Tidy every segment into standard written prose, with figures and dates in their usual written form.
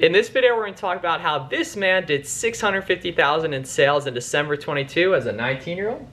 In this video, we're going to talk about how this man did $650,000 in sales in December 22 as a 19-year-old.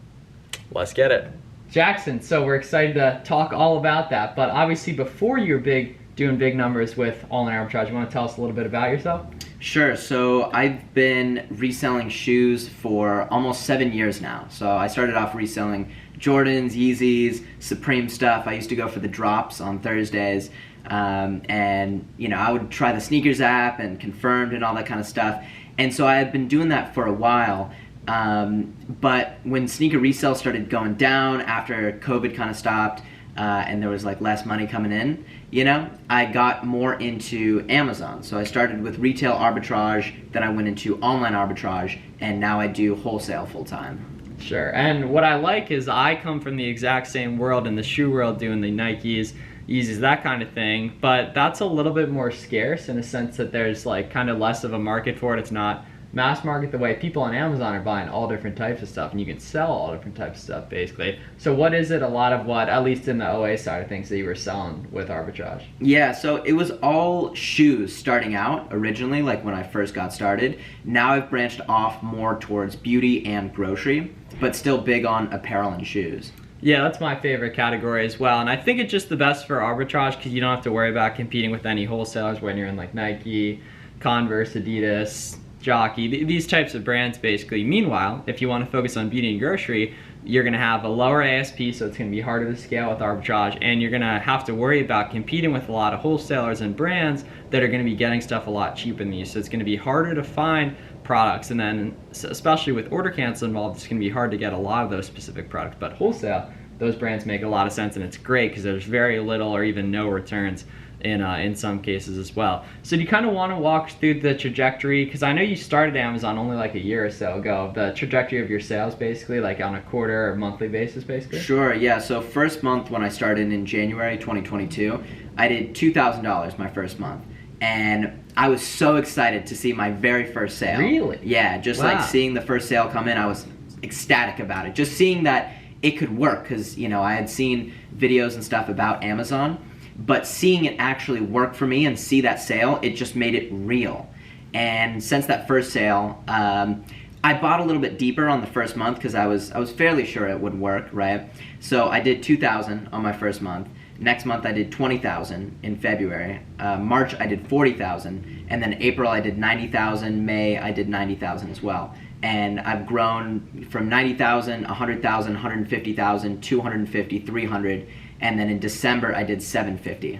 Let's get it. Jackson, so we're excited to talk all about that, but obviously before you were doing big numbers with All-In Arbitrage, you want to tell us a little bit about yourself? Sure. So I've been reselling shoes for almost 7 years now. So I started off reselling Jordans, Yeezys, Supreme stuff. I used to go for the drops on Thursdays. And you know, I would try the sneakers app and Confirmed and all that kind of stuff. And so I had been doing that for a while. But when sneaker resale started going down after COVID kind of stopped, and there was like less money coming in, you know, I got more into Amazon. So I started with retail arbitrage, then I went into online arbitrage, and now I do wholesale full time. Sure. And what I like is I come from the exact same world in the shoe world, doing the Nikes, Yeezys, that kind of thing, but that's a little bit more scarce in a sense that there's like kind of less of a market for it. It's not mass market the way people on Amazon are buying all different types of stuff, and you can sell all different types of stuff basically. So what is it, a lot of what, at least in the OA side of things, that you were selling with arbitrage? Yeah, so it was all shoes starting out originally, like when I first got started. Now I've branched off more towards beauty and grocery, but still big on apparel and shoes. Yeah, that's my favorite category as well, and I think it's just the best for arbitrage because you don't have to worry about competing with any wholesalers when you're in like Nike, Converse, Adidas, Jockey, these types of brands basically. Meanwhile, if you want to focus on beauty and grocery, you're going to have a lower ASP, so it's going to be harder to scale with arbitrage, and you're going to have to worry about competing with a lot of wholesalers and brands that are going to be getting stuff a lot cheaper than you. So it's going to be harder to find products, and then especially with order cancel involved, it's going to be hard to get a lot of those specific products. But wholesale, those brands make a lot of sense, and it's great because there's very little or even no returns in some cases as well. So do you kind of want to walk through the trajectory, because I know you started Amazon only like a year or so ago, the trajectory of your sales basically, like on a quarter or monthly basis basically? Sure, yeah. So first month when I started in January 2022, I did $2,000 my first month. And I was so excited to see my very first sale. Really? Yeah, just Wow. like seeing the first sale come in, I was ecstatic about it. Just seeing that it could work, because you know, I had seen videos and stuff about Amazon, but seeing it actually work for me and see that sale, it just made it real. And since that first sale, I bought a little bit deeper on the first month because I was fairly sure it would work, right? So I did $2,000 on my first month. Next month I did $20,000 in February. March I did $40,000, and then April I did $90,000. May I did $90,000 as well. And I've grown from $90,000, $100,000, $150,000, $250,000, $300,000, and then in December I did $750,000.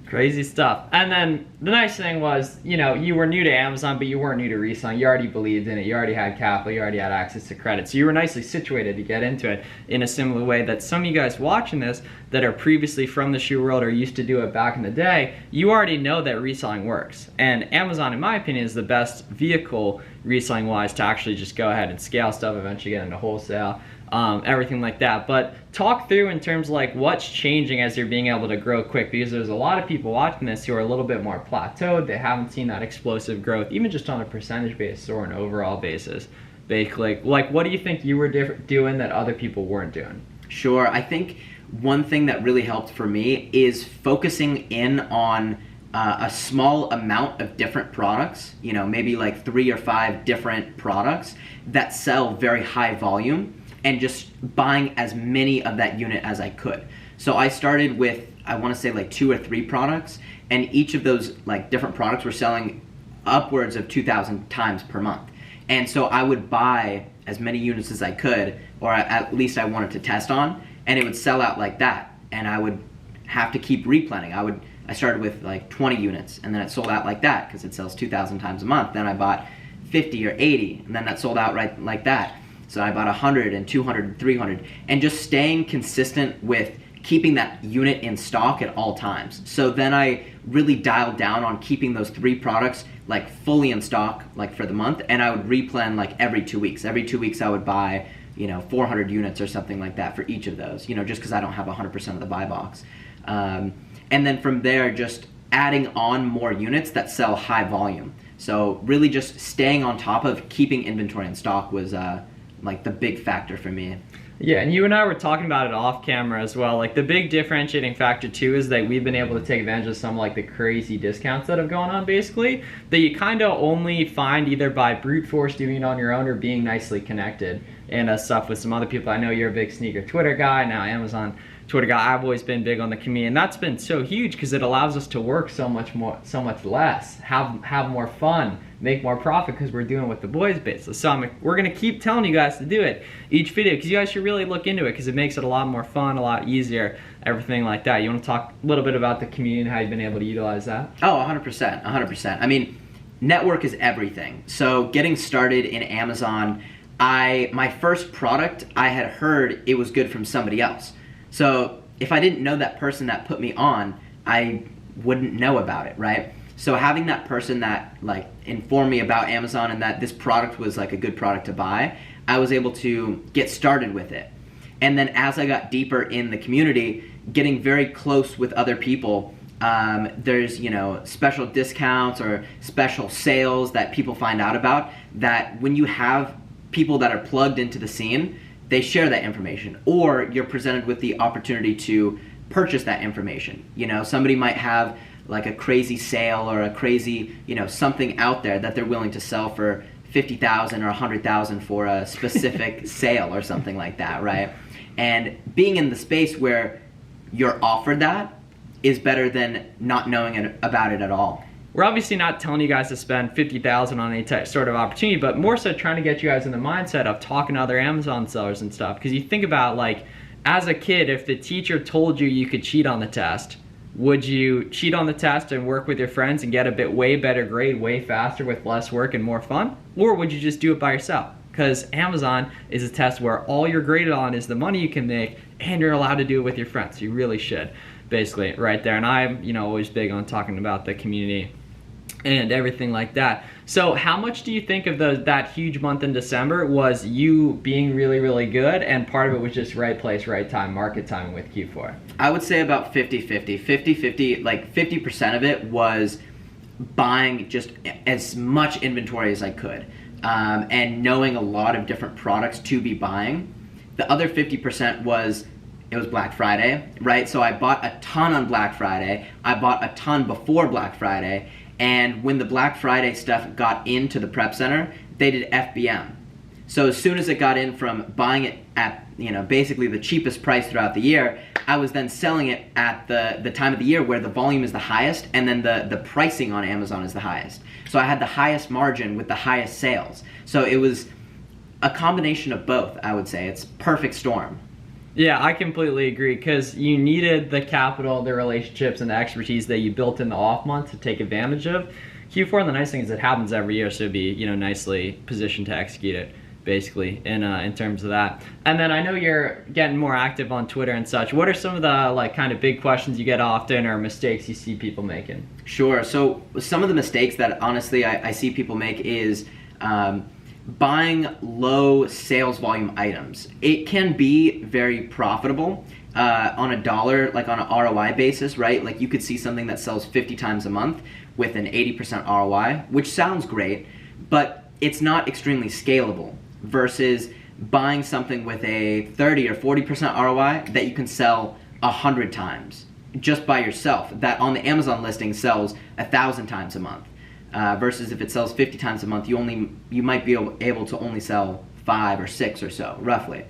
Crazy stuff. And then the nice thing was, you know, you were new to Amazon, but you weren't new to reselling. You already believed in it. You already had capital. You already had access to credit. So you were nicely situated to get into it in a similar way that some of you guys watching this that are previously from the shoe world or used to do it back in the day, you already know that reselling works. And Amazon, in my opinion, is the best vehicle reselling wise to actually just go ahead and scale stuff, eventually get into wholesale. Everything like that. But talk through in terms of like what's changing as you're being able to grow quick, because there's a lot of people watching this who are a little bit more plateaued. They haven't seen that explosive growth, even just on a percentage basis or an overall basis. Basically, like what do you think you were doing that other people weren't doing? Sure, I think one thing that really helped for me is focusing in on a small amount of different products, you know, maybe like 3 or 5 different products that sell very high volume, and just buying as many of that unit as I could. So I started with, I want to say like 2 or 3 products, and each of those like different products were selling upwards of 2,000 times per month. And so I would buy as many units as I could, or at least I wanted to test on, and it would sell out like that. And I would have to keep replenishing. I started with like 20 units, and then it sold out like that because it sells 2,000 times a month. Then I bought 50 or 80, and then that sold out right like that. So I bought 100 and 200 and 300, and just staying consistent with keeping that unit in stock at all times. So then I really dialed down on keeping those 3 products like fully in stock like for the month, and I would replan like every 2 weeks. Every 2 weeks I would buy, you know, 400 units or something like that for each of those, you know, just because I don't have 100% of the buy box. And then from there, just adding on more units that sell high volume. So really just staying on top of keeping inventory in stock was like the big factor for me. Yeah, and you and I were talking about it off camera as well. Like the big differentiating factor too is that we've been able to take advantage of some like the crazy discounts that have gone on basically that you kind of only find either by brute force doing it on your own or being nicely connected and stuff with some other people. I know you're a big sneaker Twitter guy, now Amazon Twitter guy. I've always been big on the community, and that's been so huge because it allows us to work so much less, have more fun, make more profit because we're doing with the boys basically. So we're gonna keep telling you guys to do it each video because you guys should really look into it because it makes it a lot more fun, a lot easier, everything like that. You want to talk a little bit about the community and how you've been able to utilize that? Oh, 100%, 100%. I mean, network is everything. So getting started in Amazon, my first product, I had heard it was good from somebody else. So if I didn't know that person that put me on, I wouldn't know about it, right? So having that person that like informed me about Amazon and that this product was like a good product to buy, I was able to get started with it. And then as I got deeper in the community, getting very close with other people, there's, you know, special discounts or special sales that people find out about that when you have people that are plugged into the scene, they share that information, or you're presented with the opportunity to purchase that information. You know, somebody might have like a crazy sale or a crazy, you know, something out there that they're willing to sell for 50,000 or 100,000 for a specific sale or something like that, right? And being in the space where you're offered that is better than not knowing about it at all. We're obviously not telling you guys to spend $50,000 on any type, sort of opportunity, but more so trying to get you guys in the mindset of talking to other Amazon sellers and stuff. Because you think about, like, as a kid, if the teacher told you you could cheat on the test, would you cheat on the test and work with your friends and get a way better grade way faster with less work and more fun? Or would you just do it by yourself? Because Amazon is a test where all you're graded on is the money you can make, and you're allowed to do it with your friends. You really should, basically, right there. And I'm, you know, always big on talking about the community and everything like that. So how much do you think of that huge month in December was you being really, really good, and part of it was just right place, right time, market timing with Q4? I would say about 50-50. 50-50, like 50% of it was buying just as much inventory as I could, and knowing a lot of different products to be buying. The other 50% was, it was Black Friday, right? So I bought a ton on Black Friday. I bought a ton before Black Friday. And when the Black Friday stuff got into the prep center, they did FBM. So as soon as it got in from buying it at, you know, basically the cheapest price throughout the year, I was then selling it at the time of the year where the volume is the highest and then the pricing on Amazon is the highest. So I had the highest margin with the highest sales. So it was a combination of both, I would say. It's perfect storm. Yeah, I completely agree because you needed the capital, the relationships, and the expertise that you built in the off month to take advantage of Q4. And the nice thing is it happens every year, so it'd be, you know, nicely positioned to execute it, basically, in terms of that. And then I know you're getting more active on Twitter and such. What are some of the like kind of big questions you get often or mistakes you see people making? Sure. So some of the mistakes that honestly I see people make is buying low sales volume items. It can be very profitable on a dollar, like on an ROI basis, right? Like you could see something that sells 50 times a month with an 80% ROI, which sounds great, but it's not extremely scalable versus buying something with a 30 or 40% ROI that you can sell 100 times just by yourself, that on the Amazon listing sells 1,000 times a month. Versus if it sells 50 times a month, you might be able to only sell 5 or 6 or so, roughly,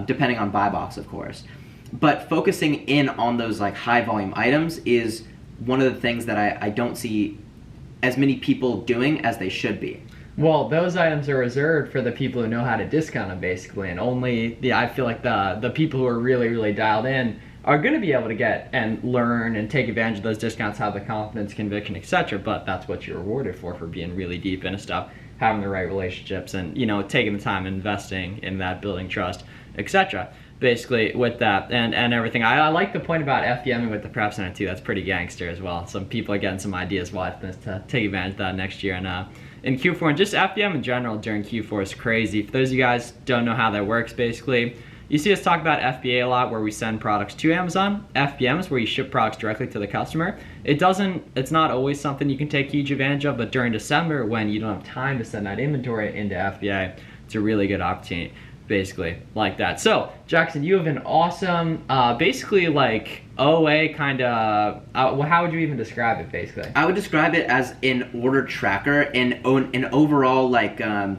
depending on buy box, of course. But focusing in on those like high volume items is one of the things that I don't see as many people doing as they should be. Well, those items are reserved for the people who know how to discount them, basically, and only I feel like the people who are really, really dialed in are going to be able to get and learn and take advantage of those discounts, have the confidence, conviction, etc. But that's what you're rewarded for being really deep into stuff, having the right relationships, and, you know, taking the time investing in that, building trust, etc. Basically with that and everything. I like the point about FBMing with the prep center too. That's pretty gangster as well. Some people are getting some ideas watching this to take advantage of that next year. And in Q4, and just FBM in general during Q4 is crazy. For those of you guys who don't know how that works, basically, you see us talk about FBA a lot, where we send products to Amazon. FBM is where you ship products directly to the customer. It's not always something you can take huge advantage of, but during December, when you don't have time to send that inventory into FBA, it's a really good opportunity basically, like that. So, Jackson, you have an awesome, basically like OA kind of, well, how would you even describe it, basically? I would describe it as an order tracker and an overall like a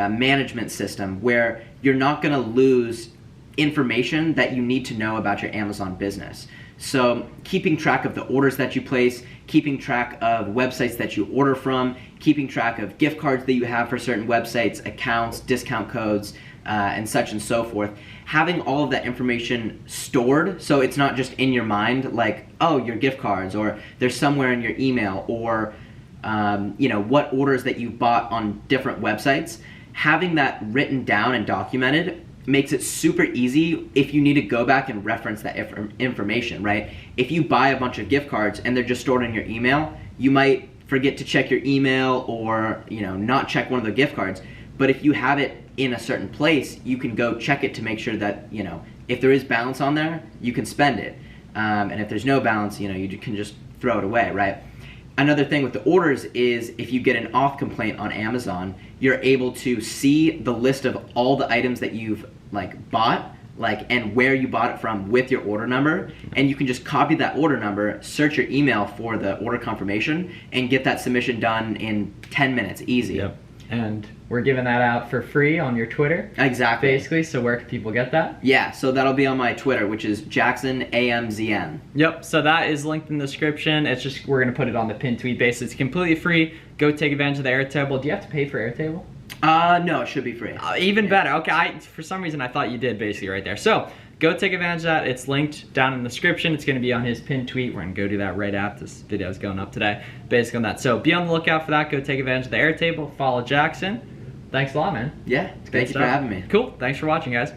management system where you're not going to lose information that you need to know about your Amazon business. So keeping track of the orders that you place, keeping track of websites that you order from, keeping track of gift cards that you have for certain websites, accounts, discount codes, and such and so forth. Having all of that information stored so it's not just in your mind like, oh, your gift cards, or there's somewhere in your email, or what orders that you bought on different websites. Having that written down and documented makes it super easy if you need to go back and reference that information, right? If you buy a bunch of gift cards and they're just stored in your email, you might forget to check your email or not check one of the gift cards. But if you have it in a certain place, you can go check it to make sure that if there is balance on there, you can spend it. And if there's no balance, you can just throw it away, right? Another thing with the orders is if you get an auth complaint on Amazon, you're able to see the list of all the items that you've bought, and where you bought it from with your order number, and you can just copy that order number, search your email for the order confirmation, and get that submission done in 10 minutes, easy. Yep. And we're giving that out for free on your Twitter. Exactly. Basically, so where can people get that? Yeah, so that'll be on my Twitter, which is JacksonAMZN. Yep, so that is linked in the description. It's just, we're going to put it on the pinned tweet base. It's completely free. Go take advantage of the Airtable. Do you have to pay for Airtable? No, it should be free. Even better. Okay, for some reason I thought you did basically right there. So, go take advantage of that. It's linked down in the description. It's going to be on his pinned tweet. We're going to go do that right after this video is going up today. Basically on that. So, be on the lookout for that. Go take advantage of the Airtable. Follow Jackson. Thanks a lot, man. Yeah, thank you for having me. Cool. Thanks for watching, guys.